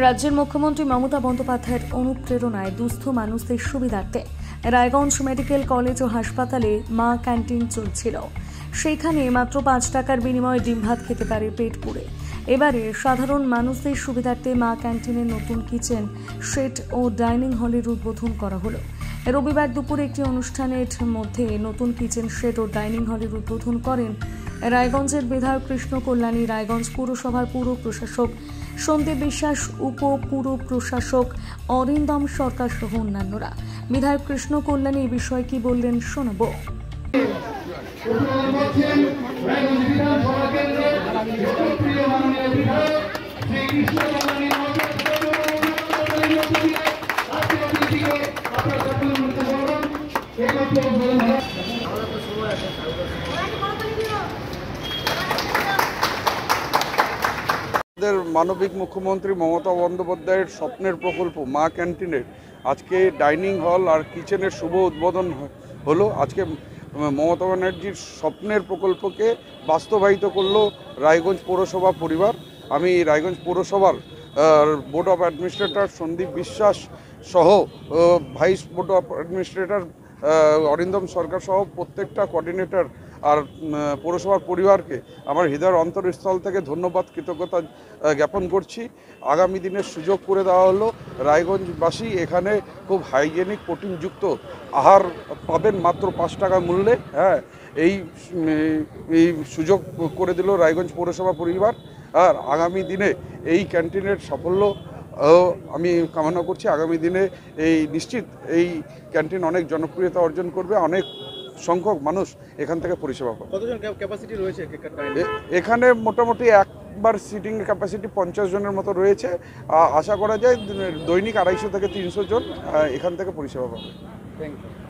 রাজ্যের মুখ্যমন্ত্রী মমতা বন্দ্যোপাধ্যায়ের অনুপ্রেরণায় দুস্থ মানুষদের সুবিধার্থে রায়গঞ্জ মেডিকেল কলেজ ও হাসপাতালে মা ক্যান্টিন চলছিল। সেখানে মাত্র 5 টাকার বিনিময়ে ডিম ভাত খেতে পারে পেট পুরে। এবারে সাধারণ মানুষদের সুবিধার্থে মা ক্যান্টিনের নতুন কিচেন শেড ও ডাইনিং হলের উদ্বোধন করা হলো। রবিবার দুপুরে একটি অনুষ্ঠানের মধ্যে নতুন কিচেন শেড ও ডাইনিং হলের উদ্বোধন করেন রায়গঞ্জের বিধায়ক কৃষ্ণ কল্যাণী, রায়গঞ্জ পুরসভার পুর প্রশাসক সন্দীপ বিশ্বাস, উপ পুর প্রশাসক অরিন্দম সরকার সহ অন্যান্যরা। বিধায়ক কৃষ্ণ কল্যাণী এই বিষয়ে কি বললেন শোনাবো। মানবিক মুখ্যমন্ত্রী মমতা বন্দ্যোপাধ্যায়ের স্বপ্নের প্রকল্প মা ক্যান্টিনের আজকে ডাইনিং হল আর কিচেনের শুভ উদ্বোধন হলো। আজকে মমতা ব্যানার্জির স্বপ্নের প্রকল্পকে বাস্তবায়িত করলো রায়গঞ্জ পৌরসভা পরিবার। আমি রায়গঞ্জ পৌরসভার board of administrator Sandip Biswas সহ vice board of administrator Arindam Sarkar সহ প্রত্যেকটা কোঅর্ডিনেটর আর পৌরসভার পরিবারকে আমার হৃদয়ের অন্তরস্থল থেকে ধন্যবাদ, কৃতজ্ঞতা জ্ঞাপন করছি। আগামী দিনের সুযোগ করে দেওয়া হলো। রায়গঞ্জবাসী এখানে খুব হাইজেনিক প্রোটিনযুক্ত আহার পাবেন মাত্র 5 টাকা মূল্যে। এই সুযোগ করে দিল রায়গঞ্জ পৌরসভা পরিবার। আর আগামী দিনে এই ক্যান্টিনের সাফল্য আমি কামনা করছি। আগামী দিনে নিশ্চিত এই ক্যান্টিন অনেক জনপ্রিয়তা অর্জন করবে, অনেক সংখ্যক মানুষ এখান থেকে পরিষেবা পাবে। কতজন ক্যাপাসিটি রয়েছে এখানে? মোটামুটি একবার সিটিং ক্যাপাসিটি 50 জনের মতো রয়েছে। আশা করা যায় দৈনিক 250 থেকে 300 জন এখান থেকে পরিষেবা পাবে। Thank you.